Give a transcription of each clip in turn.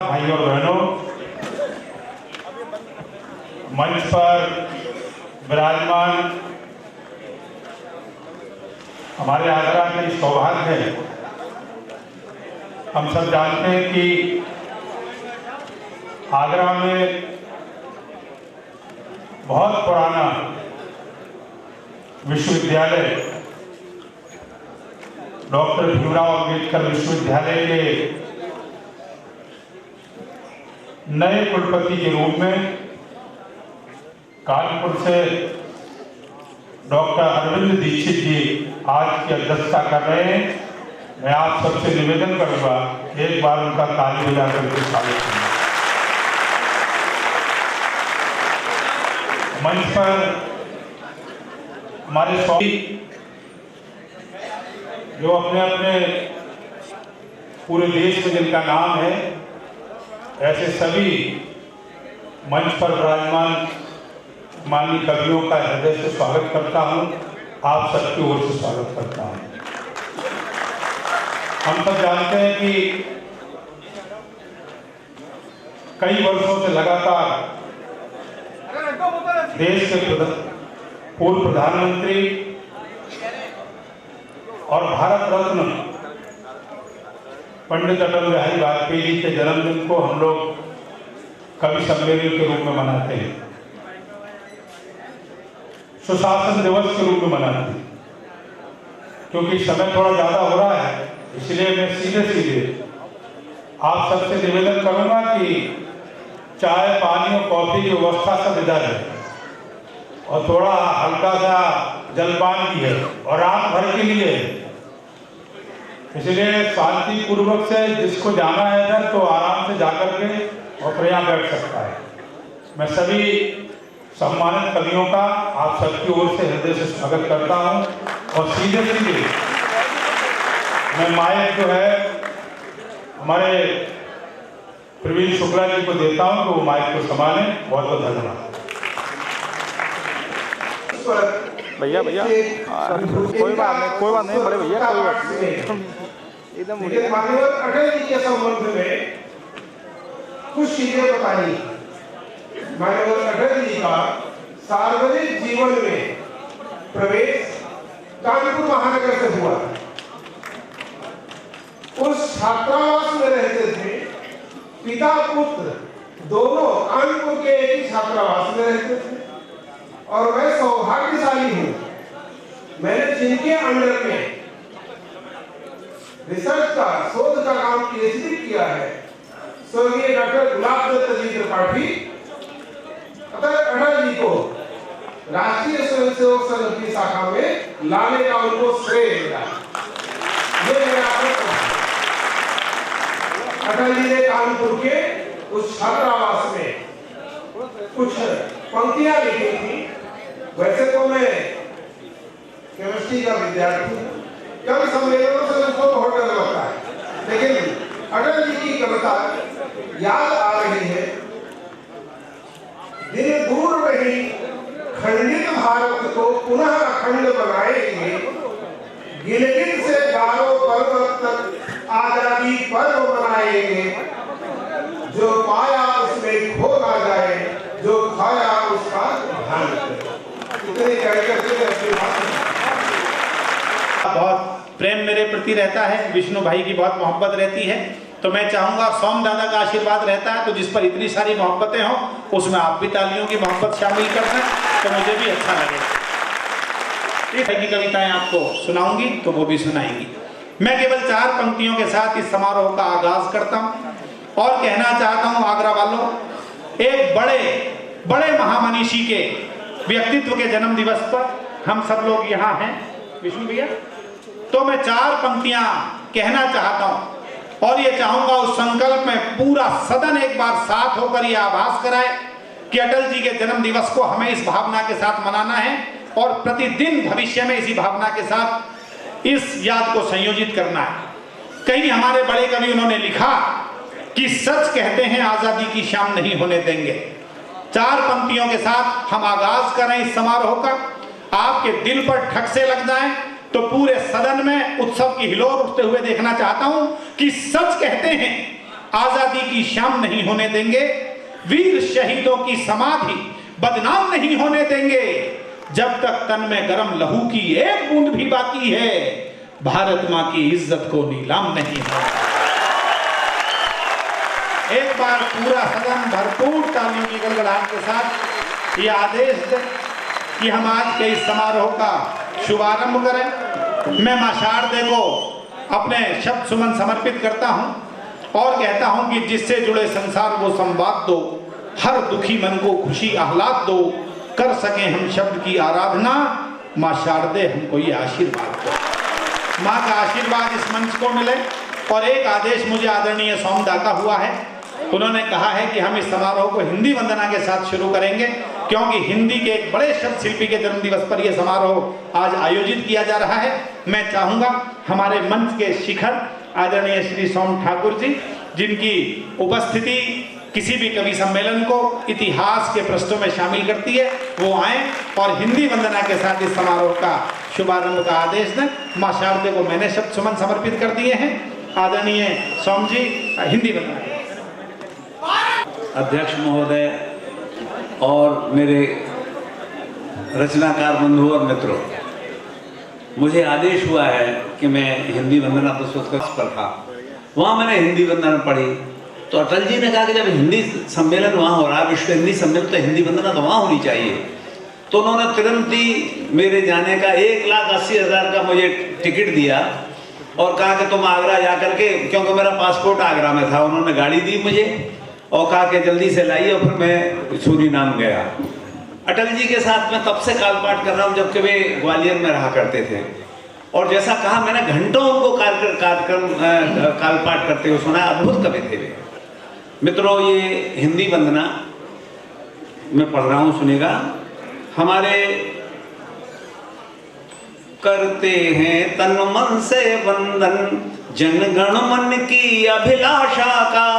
भाइयों और बहनों, मंच पर विराजमान हमारे आगरा के सौभाग्य है। हम सब जानते हैं कि आगरा में बहुत पुराना विश्वविद्यालय डॉक्टर भीमराव अंबेडकर विश्वविद्यालय के नए कुलपति के रूप में कानपुर से डॉक्टर अरविंद दीक्षित जी आज की अध्यक्षता कर रहे हैं। मैं आप सबसे निवेदन करूंगा एक बार उनका ताली बजा करके स्वागत करूंगा। मंच पर हमारे स्वामी जो अपने अपने पूरे देश में जिनका नाम है, ऐसे सभी मंच पर विराजमान माननीय कवियों का हृदय से स्वागत करता हूं। आप सबकी ओर से स्वागत करता हूं। हम सब जानते हैं कि कई वर्षों से लगातार देश के पूर्व प्रधानमंत्री और भारत रत्न पंडित अटल बिहारी वाजपेयी जी के जन्मदिन को हम लोग कवि सम्मेलन के रूप में मनाते हैं, सुशासन दिवस के रूप में मनाते हैं। क्योंकि समय थोड़ा ज्यादा हो रहा है, इसलिए मैं सीधे आप सबसे निवेदन करूंगा कि चाय पानी और कॉफी की व्यवस्था सब इधर है और थोड़ा हल्का सा जलपान की है और रात भर के लिए है। इसलिए शांति पूर्वक से जिसको जाना है इधर तो आराम से जाकर के और फिर यहाँ बैठ सकता है। मैं सभी सम्मानित कवियों का आप सबकी ओर से हृदय से स्वागत करता हूँ और सीधे मैं माइक जो है हमारे प्रवीण शुक्ला जी को देता हूँ तो वो माइक को संभालें। बहुत बहुत धन्यवाद। भैया कोई बात नहीं बड़े भैया, कोई बात नहीं एकदम। अटल जी के संबंध में कुछ चीजें बताई। माननीय अटल जी का सार्वजनिक जीवन में प्रवेश कानपुर महानगर से हुआ। उस छात्रावास में रहते थे, पिता पुत्र दोनों कानपुर के एक ही छात्रावास में रहते थे और मैं सौभाग्यशाली हूं, मैंने जिनके अंडर में रिसर्च का शोध का काम पीएचडी किया है, स्वर्गीय डॉक्टर गुलाब दत्त जी त्रिपाठी, अटल जी को राष्ट्रीय स्वयंसेवक संघ की शाखा में लाने का उनको श्रेय मिला। ये मैंने आपको अटल जी ने कानपुर के उस छात्रावास में कुछ पंक्तियां लिखी थी। वैसे तो मैं केमिस्ट्री का विद्यार्थी हूँ, कवि सम्मेलनों से मुझको बहुत डर लगता है, लेकिन अटल जी की कविता याद आ रही है। दिन दूर नहीं खंडित भारत को पुनः अखंड बनाएंगे, गिलगित से गारो पर्वत तक आजादी पर्व मनाएंगे, जो पाया उसमें खो ना जाए, जो खाया उसका ध्यान करे। इतने कहकर बहुत प्रेम मेरे प्रति रहता है, विष्णु भाई की बहुत मोहब्बत रहती है, तो मैं चाहूंगा सोम दादा का आशीर्वाद रहता है, तो जिस पर इतनी सारी मोहब्बतें हों उसमें आप भी तालियों की मोहब्बत शामिल कर दें तो मुझे भी अच्छा लगेगा। की कविताएं आपको सुनाऊंगी तो वो भी सुनाएंगी। मैं केवल 4 पंक्तियों के साथ इस समारोह का आगाज करता हूं और कहना चाहता हूं आगरा वालों, एक बड़े महामनीषी के व्यक्तित्व के जन्म दिवस पर हम सब लोग यहाँ हैं विष्णु भैया, तो मैं 4 पंक्तियां कहना चाहता हूं और ये चाहूंगा उस संकल्प में पूरा सदन एक बार साथ होकर ये आभास कराए कि अटल जी के जन्म दिवस को हमें इस भावना के साथ मनाना है और प्रतिदिन भविष्य में इसी भावना के साथ इस याद को संयोजित करना है। कहीं हमारे बड़े कवि उन्होंने लिखा कि सच कहते हैं आजादी की शाम नहीं होने देंगे। 4 पंक्तियों के साथ हम आगाज करें इस समारोह का। आपके दिल पर ठक से लग जाए तो पूरे सदन में उत्सव की हिलोर उठते हुए देखना चाहता हूं कि सच कहते हैं आजादी की शाम नहीं होने देंगे, वीर शहीदों की समाधि बदनाम नहीं होने देंगे। जब तक तन में गरम लहू की एक बूंद भी बाकी है, भारत मां की इज्जत को नीलाम नहीं होगा। एक बार पूरा सदन भरपूर तालियों की गड़गड़ाहट के साथ ये आदेश दे कि हम आज के इस समारोह का शुभारंभ करें। मैं मां शारदे को अपने शब्द सुमन समर्पित करता हूं और कहता हूं कि जिससे जुड़े संसार को संवाद दो, हर दुखी मन को खुशी आह्लाद दो, कर सके हम शब्द की आराधना, मां शारदे हमको ये आशीर्वाद दो। मां का आशीर्वाद इस मंच को मिले। और एक आदेश मुझे आदरणीय सोमदा का हुआ है, उन्होंने कहा है कि हम इस समारोह को हिंदी वंदना के साथ शुरू करेंगे, क्योंकि हिंदी के एक बड़े शब्द शिल्पी के जन्मदिवस पर यह समारोह आज आयोजित किया जा रहा है। मैं चाहूंगा हमारे मंच के शिखर आदरणीय श्री सोम ठाकुर जी, जिनकी उपस्थिति किसी भी कवि सम्मेलन को इतिहास के पृष्ठों में शामिल करती है, वो आए और हिंदी वंदना के साथ इस समारोह का शुभारंभ का आदेश दें। मां शारदे को मैंने शब्द सुमन समर्पित कर दिए हैं। आदरणीय सोम जी हिंदी वंदना। अध्यक्ष महोदय और मेरे रचनाकार बंधु और मित्रों, मुझे आदेश हुआ है कि मैं हिंदी वंदना प्रस्तुत पर था। वहाँ मैंने हिंदी वंदना पढ़ी तो अटल जी ने कहा कि जब हिंदी सम्मेलन वहाँ हो रहा है, विश्व हिंदी सम्मेलन, तो हिंदी वंदना तो वहाँ होनी चाहिए। तो उन्होंने तुरंत ही मेरे जाने का 1,80,000 का मुझे टिकट दिया और कहा कि तुम आगरा जा करके, क्योंकि मेरा पासपोर्ट आगरा में था, उन्होंने गाड़ी दी मुझे और कहा कि जल्दी से लाइए। और फिर मैं सूरीनाम गया। अटल जी के साथ मैं तब से कालपाठ कर रहा हूँ जबकि वे ग्वालियर में रहा करते थे। और जैसा कहा मैंने, घंटों उनको कालपाठ करते हुए सुना। अद्भुत कवि थे वे। मित्रों, ये हिंदी वंदना मैं पढ़ रहा हूँ, सुनेगा। हमारे करते हैं तन मन से वंदन जनगण मन की अभिलाषा का,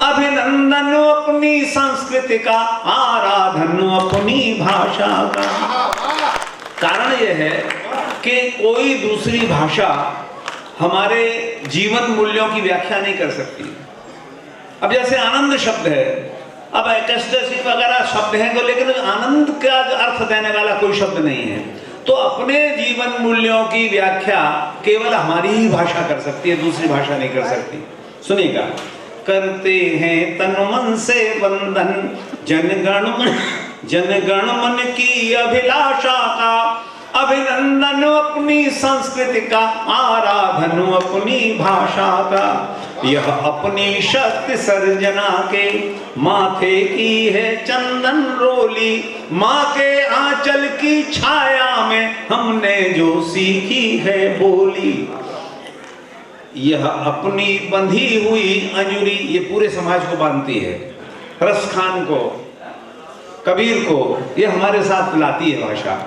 अभिनंदन अपनी संस्कृति का, आराधन अपनी भाषा का। कारण यह है कि कोई दूसरी भाषा हमारे जीवन मूल्यों की व्याख्या नहीं कर सकती। अब जैसे आनंद शब्द है, अब एक्सटेसी वगैरह शब्द हैं तो, लेकिन आनंद का अर्थ देने वाला कोई शब्द नहीं है। तो अपने जीवन मूल्यों की व्याख्या केवल हमारी ही भाषा कर सकती है, दूसरी भाषा नहीं कर सकती। सुनिएगा। करते हैं तन मन से वंदन जनगण मन की अभिलाषा का, अभिनंदन अपनी संस्कृति का, आराधन अपनी भाषा का। यह अपनी शक्ति सर्जना के माथे की है चंदन रोली, माँ के आंचल की छाया में हमने जो सीखी है बोली। यह अपनी बंधी हुई अंजुरी, ये पूरे समाज को बांधती है। रस खान को, कबीर को, ये हमारे साथ लाती है भाषा।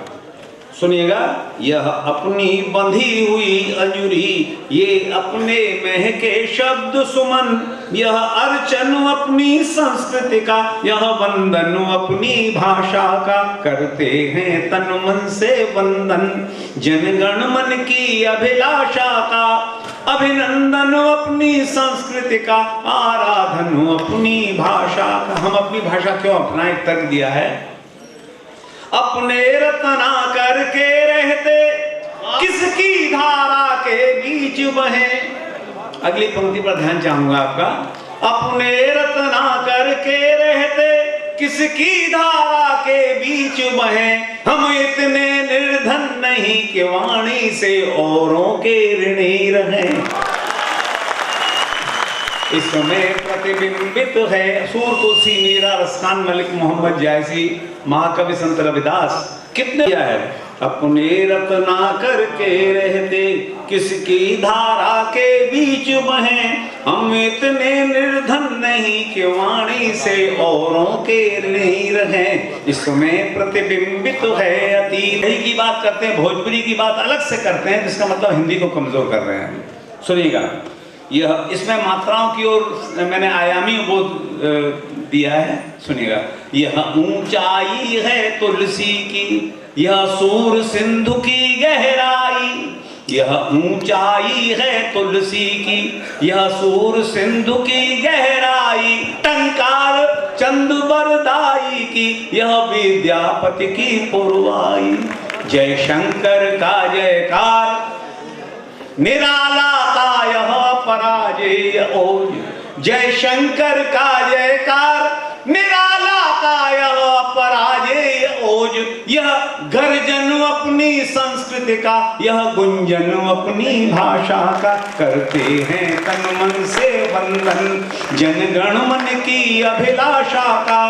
सुनिएगा। यह अपनी बंधी हुई अंजुरी, ये अपने महके शब्द सुमन, यह अर्चन अपनी संस्कृति का, यह वंदन अपनी भाषा का। करते हैं तन मन से वंदन जनगण मन की अभिलाषा का, अभिनंदन अपनी संस्कृति का, आराधन अपनी भाषा का। हम अपनी भाषा क्यों अपनाएं? तर्क दिया है। अपने रतना करके रहते किसकी धारा के बीच बहे। अगली पंक्ति पर ध्यान चाहूंगा आपका। अपने रतना करके रहते किसकी धारा के बीच बहे, हम इतने निर्धन नहीं कि वाणी से औरों के ऋणी रहें। इसमें प्रतिबिंबित है सूर तुलसी मीरा रसखान मलिक मोहम्मद जायसी महाकवि संत रविदास कितने किया है। अपने रतना करके रहते किसकी धारा के बीच बहे, हम इतने निर्धन नहीं कि वाणी से औरों के नहीं रहे। इसमें प्रतिबिंबित है अतीत की बात करते हैं, भोजपुरी की बात अलग से करते हैं, जिसका मतलब हिंदी को कमजोर कर रहे हैं। सुनिएगा। यह इसमें मात्राओं की ओर मैंने आयामी बोध दिया है। सुनिएगा। यह ऊंचाई है तुलसी की, यह सूर सिंधु की गहराई, यह ऊंचाई है तुलसी की, यह सूर सिंधु की गहराई, टंकार चंद बरदाई की, यह विद्यापति की पुरवाई। जय शंकर का जयकार, निराला का यह पराजय ओज। जय शंकर का जयकार, निराला का यह पराजय ओज। यह गर्जन अपनी संस्कृति का, यह गुंजन अपनी भाषा का, करते हैं तन मन से वंदन जनगण मन की अभिलाषा का।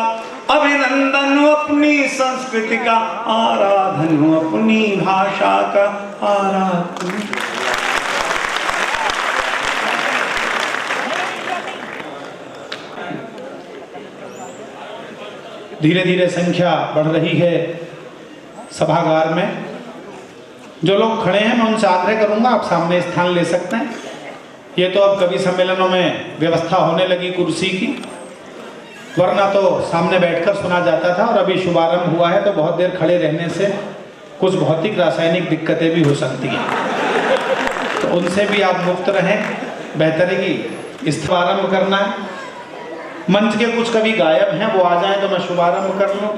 अभिनंदन अपनी संस्कृति का, आराधन अपनी भाषा का, आराधन। धीरे धीरे संख्या बढ़ रही है सभागार में। जो लोग खड़े हैं मैं उनसे आग्रह करूंगा आप सामने स्थान ले सकते हैं। ये तो अब कवि सम्मेलनों में व्यवस्था होने लगी कुर्सी की, वरना तो सामने बैठकर सुना जाता था। और अभी शुभारंभ हुआ है तो बहुत देर खड़े रहने से कुछ भौतिक रासायनिक दिक्कतें भी हो सकती हैं, तो उनसे भी आप मुक्त रहें। बेहतर है कि शुभारंभ करना है। मंच के कुछ कवि गायब हैं, वो आ जाएं तो मैं शुभारंभ कर लूं।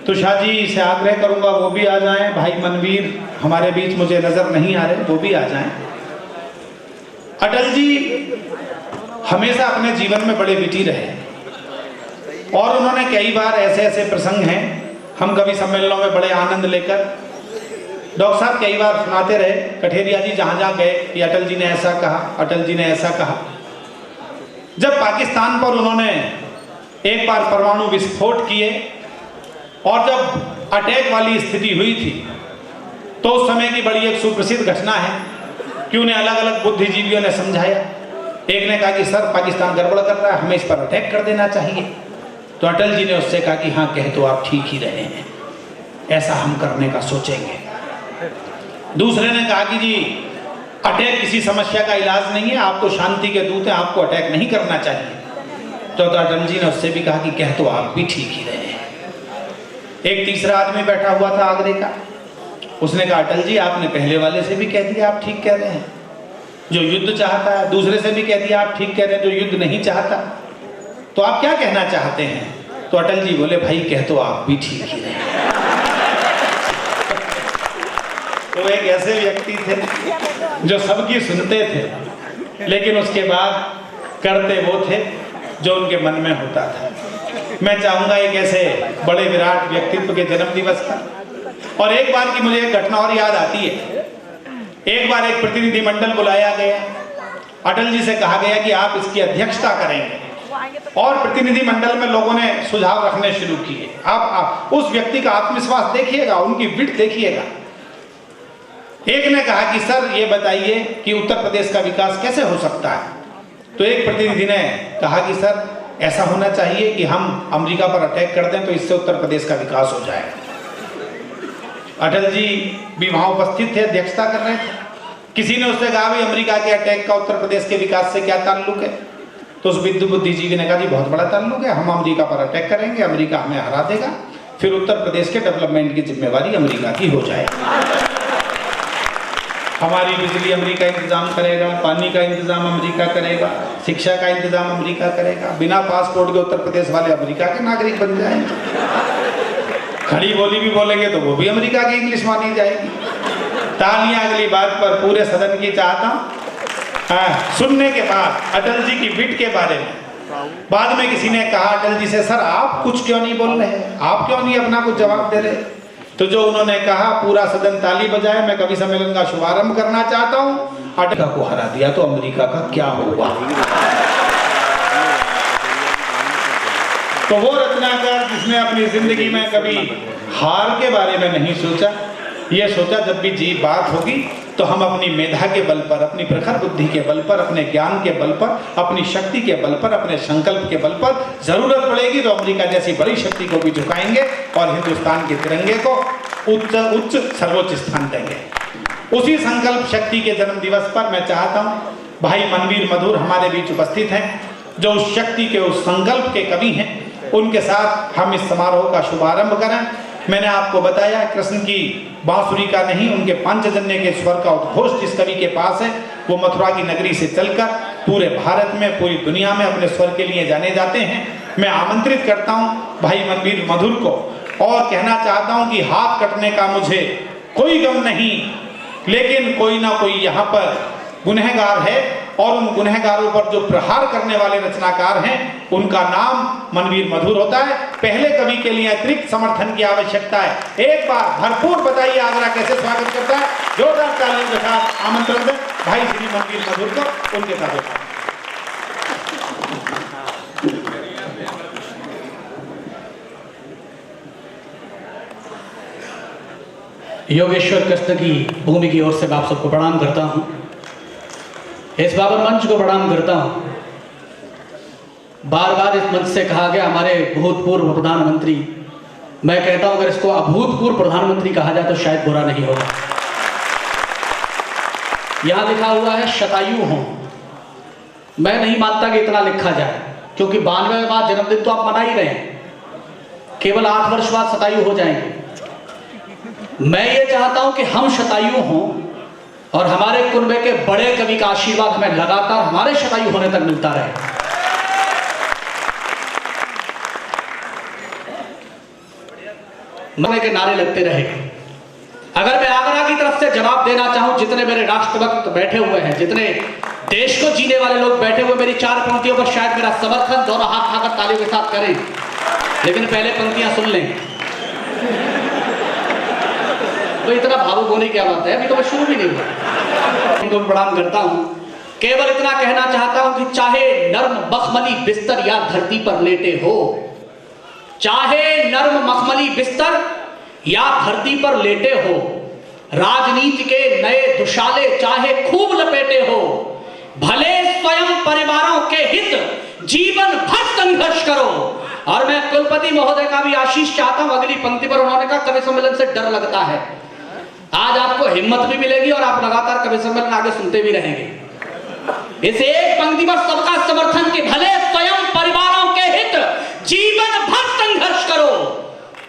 तुषार जी से आग्रह करूंगा वो भी आ जाएं। भाई मनवीर हमारे बीच मुझे नजर नहीं आ रहे, वो भी आ जाएं। अटल जी हमेशा अपने जीवन में बड़े विटी रहे और उन्होंने कई बार ऐसे ऐसे प्रसंग हैं, हम कवि सम्मेलनों में बड़े आनंद लेकर डॉक्टर साहब कई बार सुनाते रहे। कठेरिया जी जहां जहां गए कि अटल जी ने ऐसा कहा, अटल जी ने ऐसा कहा। जब पाकिस्तान पर उन्होंने एक बार परमाणु विस्फोट किए और जब अटैक वाली स्थिति हुई थी तो उस समय की बड़ी एक सुप्रसिद्ध घटना है कि उन्हें अलग अलग बुद्धिजीवियों ने समझाया। एक ने कहा कि सर पाकिस्तान गड़बड़ कर रहा है, हमें इस पर अटैक कर देना चाहिए। तो अटल जी ने उससे कहा कि हाँ कह तो आप ठीक ही रहे हैं, ऐसा हम करने का सोचेंगे। दूसरे ने कहा कि जी अटैक किसी समस्या का इलाज नहीं है, आप तो शांति के दूत हैं, आपको अटैक नहीं करना चाहिए। तो अटल जी ने उससे भी कहा कि कह तो आप भी ठीक ही रहे हैं। एक तीसरा आदमी बैठा हुआ था आगरे का, उसने कहा अटल जी आपने पहले वाले से भी कह दिया आप ठीक कह रहे हैं, जो युद्ध चाहता है। दूसरे से भी कह दिया आप ठीक कह रहे हैं, जो युद्ध नहीं चाहता। तो आप क्या कहना चाहते हैं? तो अटल जी बोले भाई कह तो आप भी ठीक ही रहे हैं। तो एक ऐसे व्यक्ति थे जो सबकी सुनते थे लेकिन उसके बाद करते वो थे जो उनके मन में होता था। मैं चाहूंगा एक ऐसे बड़े विराट व्यक्तित्व के जन्म दिवस का। और एक बार की मुझे एक घटना और याद आती है। एक बार एक प्रतिनिधिमंडल बुलाया गया, अटल जी से कहा गया कि आप इसकी अध्यक्षता करेंगे और प्रतिनिधिमंडल में लोगों ने सुझाव रखने शुरू किए। आप उस व्यक्ति का आत्मविश्वास देखिएगा, उनकी विट देखिएगा। एक ने कहा कि सर ये बताइए कि उत्तर प्रदेश का विकास कैसे हो सकता है? तो एक प्रतिनिधि ने कहा कि सर ऐसा होना चाहिए कि हम अमेरिका पर अटैक कर दें तो इससे उत्तर प्रदेश का विकास हो जाएगा। अटल जी भी वहां उपस्थित थे, अध्यक्षता कर रहे थे। किसी ने उससे कहा भाई अमेरिका के अटैक का उत्तर प्रदेश के विकास से क्या ताल्लुक है? तो उस विद्यु बुद्धिजीवी ने कहा जी बहुत बड़ा ताल्लुक है, हम अमेरिका पर अटैक करेंगे, अमेरिका हमें हरा देगा, फिर उत्तर प्रदेश के डेवलपमेंट की जिम्मेवारी अमेरिका की हो जाएगी। हमारी बिजली अमेरिका इंतजाम करेगा, पानी का इंतजाम अमेरिका करेगा, शिक्षा का इंतजाम अमेरिका करेगा। बिना पासपोर्ट के उत्तर प्रदेश वाले अमेरिका के नागरिक बन जाएंगे। खड़ी बोली भी बोलेंगे तो वो भी अमेरिका की इंग्लिश मानी जाएगी। तालियां अगली बात पर पूरे सदन की चाहता हूँ। सुनने के बाद अटल जी की विट के बारे में बाद में किसी ने कहा अटल जी से सर आप कुछ क्यों नहीं बोल रहे, आप क्यों नहीं अपना कुछ जवाब दे रहे? तो जो उन्होंने कहा पूरा सदन ताली बजाए। मैं कवि सम्मेलन का शुभारंभ करना चाहता हूँ। अमेरिका को हरा दिया तो अमेरिका का क्या होगा? तो वो रचनाकार जिसने अपनी जिंदगी में कभी हार के बारे में नहीं सोचा, ये सोचा जब भी जी बात होगी तो हम अपनी मेधा के बल पर, अपनी प्रखर बुद्धि के बल पर, अपने ज्ञान के बल पर, अपनी शक्ति के बल पर, अपने संकल्प के बल पर जरूरत पड़ेगी तो अमेरिका जैसी बड़ी शक्ति को भी झुकाएंगे और हिंदुस्तान के तिरंगे को उच्च सर्वोच्च स्थान देंगे। उसी संकल्प शक्ति के जन्म दिवस पर मैं चाहता हूँ भाई मनवीर मधुर हमारे बीच उपस्थित हैं, जो उस शक्ति के, उस संकल्प के कवि हैं। उनके साथ हम इस समारोह का शुभारंभ करें। मैंने आपको बताया कृष्ण की बांसुरी का नहीं, उनके पांचजन्य के स्वर का उद्घोष जिस कवि के पास है वो मथुरा की नगरी से चलकर पूरे भारत में, पूरी दुनिया में अपने स्वर के लिए जाने जाते हैं। मैं आमंत्रित करता हूं भाई मनवीर मधुर को और कहना चाहता हूं कि हाथ कटने का मुझे कोई गम नहीं, लेकिन कोई ना कोई यहाँ पर गुनहगार है और उन गुनहगारों पर जो प्रहार करने वाले रचनाकार हैं उनका नाम मनवीर मधुर होता है। पहले कवि के लिए अतिरिक्त समर्थन की आवश्यकता है। एक बार भरपूर बताइए आगरा कैसे स्वागत करता है, जोरदार तालियों के साथ आमंत्रण दें भाई श्री मनवीर मधुर को, उनके साथ। योगेश्वर कृष्ण की भूमि की ओर से मैं आप सबको प्रणाम करता हूं, इस बाबर मंच को प्रणाम करता हूं। बार बार इस मंच से कहा गया हमारे भूतपूर्व प्रधानमंत्री, मैं कहता हूं अगर इसको अभूतपूर्व प्रधानमंत्री कहा जाए तो शायद बुरा नहीं होगा। यहां लिखा हुआ है शतायु हों, मैं नहीं मानता कि इतना लिखा जाए, क्योंकि 92वां जन्मदिन तो आप मना ही रहे हैं, केवल 8 वर्ष बाद शतायु हो जाएंगे। मैं ये चाहता हूं कि हम शतायु हों और हमारे कुनबे के बड़े कवि का आशीर्वाद हमें लगातार हमारे शतायु होने तक मिलता रहे। मरने के नारे लगते रहे। अगर मैं आगरा की तरफ से जवाब देना चाहूं, जितने मेरे राष्ट्रभक्त बैठे हुए हैं, जितने देश को जीने वाले लोग बैठे हुए, मेरी 4 पंक्तियों पर शायद मेरा समर्थन दोनों हाथ खाकर तालियों के साथ करें, लेकिन पहले पंक्तियां सुन लें। तो इतना भावुक होने की क्या बात है, अभी तो मैं शुरू भी नहीं हुआ। इनको प्रणाम करता हूं, केवल इतना कहना चाहता हूं कि चाहे नर्म मखमली बिस्तर या धरती पर लेटे हो, चाहे नर्म मखमली बिस्तर या धरती पर लेटे हो, राजनीति के नए दुशाले चाहे खूब लपेटे हो, भले स्वयं परिवारों के हित जीवन भर संघर्ष करो। और मैं कुलपति महोदय का भी आशीष चाहता हूं, अगली पंक्ति पर उन्होंने कहा कवि सम्मेलन से डर लगता है। आज आपको हिम्मत भी मिलेगी और आप लगातार कवि सम्मेलन आगे सुनते भी रहेंगे। इस एक पंक्ति पर सबका समर्थन कि भले स्वयं परिवारों के हित जीवन भर संघर्ष करो,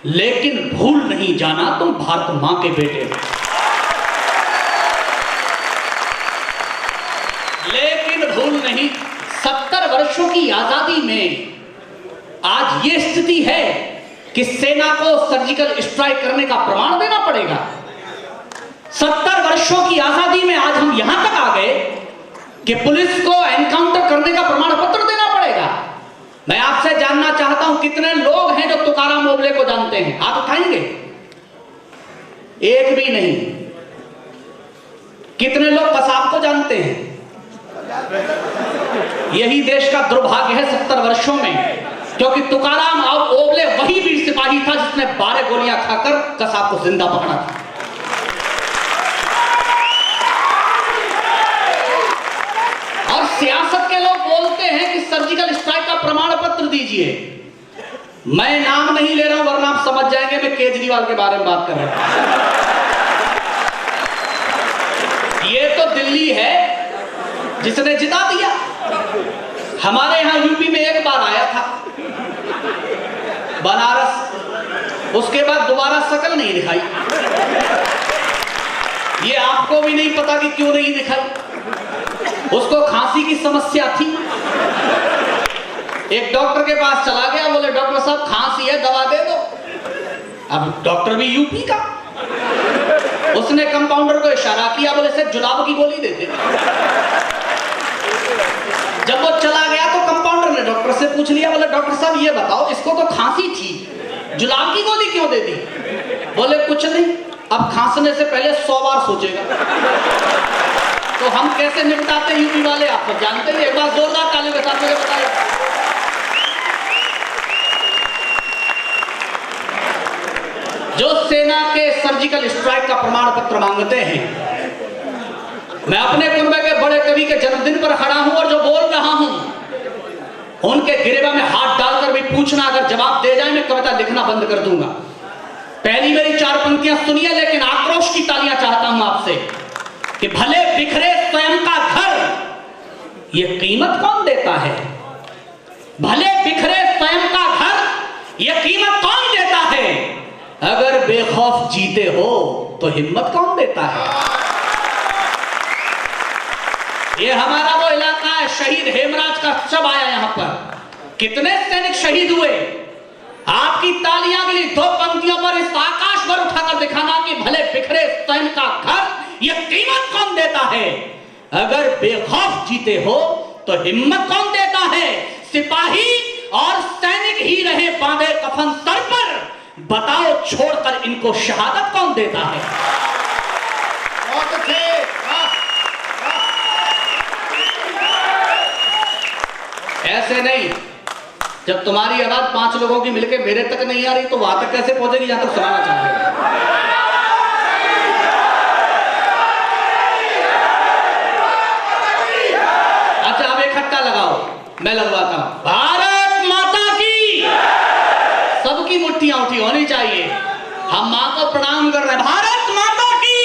लेकिन भूल नहीं जाना तुम भारत मां के बेटे हो। लेकिन भूल नहीं, 70 वर्षों की आजादी में आज ये स्थिति है कि सेना को सर्जिकल स्ट्राइक करने का प्रमाण देना पड़ेगा। 70 वर्षों की आजादी में आज हम यहां तक आ गए कि पुलिस को एनकाउंटर करने का प्रमाण पत्र देना पड़ेगा। मैं आपसे जानना चाहता हूं कितने लोग हैं जो तुकाराम ओबले को जानते हैं, हाथ उठाएंगे? एक भी नहीं। कितने लोग कसाब को जानते हैं? यही देश का दुर्भाग्य है 70 वर्षों में, क्योंकि तुकाराम और ओबले वही वीर सिपाही था जिसने 12 गोलियां खाकर कसाब को जिंदा पकड़ा था। और सियासत के लोग बोलते हैं कि सर्जिकल स्ट्राइक का प्रमाण पत्र दीजिए। मैं नाम नहीं ले रहा हूं वरना आप समझ जाएंगे मैं केजरीवाल के बारे में बात कर रहा हूं। ये तो दिल्ली है जिसने जिता दिया। हमारे यहां यूपी में एक बार आया था, बनारस, उसके बाद दोबारा शकल नहीं दिखाई। ये आपको भी नहीं पता कि क्यों नहीं दिखाई। उसको खांसी की समस्या थी, एक डॉक्टर के पास चला गया, बोले डॉक्टर साहब खांसी है, दवा दे दो। अब डॉक्टर भी यूपी का, उसने कंपाउंडर को इशारा किया, बोले से जुलाब की गोली दे दे। जब वो चला गया तो कंपाउंडर ने डॉक्टर से पूछ लिया, बोले डॉक्टर साहब ये बताओ इसको तो खांसी थी, जुलाब की गोली क्यों दे दी? बोले कुछ नहीं, अब खांसने से पहले 100 बार सोचेगा। तो हम कैसे निपटाते यूपी वाले आप सब जानते हैं। एक बार जोरदार तालियों के साथ मुझे बताइए। जो सेना के सर्जिकल स्ट्राइक का प्रमाण पत्र मांगते हैं, मैं अपने कुनबे के बड़े कवि के जन्मदिन पर खड़ा हूं और जो बोल रहा हूं उनके गिरेबा में हाथ डालकर भी पूछना, अगर जवाब दे जाए मैं कविता लिखना बंद कर दूंगा। पहली मेरी 4 पंक्तियां सुनिए, लेकिन आक्रोश की तालियां चाहता हूं आपसे कि भले बिखरे स्वयं का घर, ये कीमत कौन देता है? भले बिखरे स्वयं का घर, ये कीमत कौन देता है? अगर अगर बेखौफ जीते हो तो हिम्मत कौन देता है? ये हमारा वो इलाका है, शहीद हेमराज का शव आया यहाँ पर। कितने सैनिक शहीद हुए? आपकी तालियां के लिए 2 पंक्तियों पर इस आकाश पर उठाकर दिखाना कि भले बिखरे सैनिक का घर, ये कीमत कौन देता है? अगर बेखौफ जीते हो तो हिम्मत कौन देता है? सिपाही और सैनिक ही रहे बांधे कफन सर पर, बताओ छोड़कर इनको शहादत कौन देता है? ऐसे नहीं, जब तुम्हारी आवाज 5 लोगों की मिलकर मेरे तक नहीं आ रही तो वहां तक कैसे पहुंचेगी जहां तक सुनाना चाहते? अच्छा अब एक खट्टा लगाओ, मैं लगवाता हूं। भारत माता की, सबकी मुट्ठियां उठी होनी चाहिए। हम मां को प्रणाम कर रहे हैं। भारत माता की।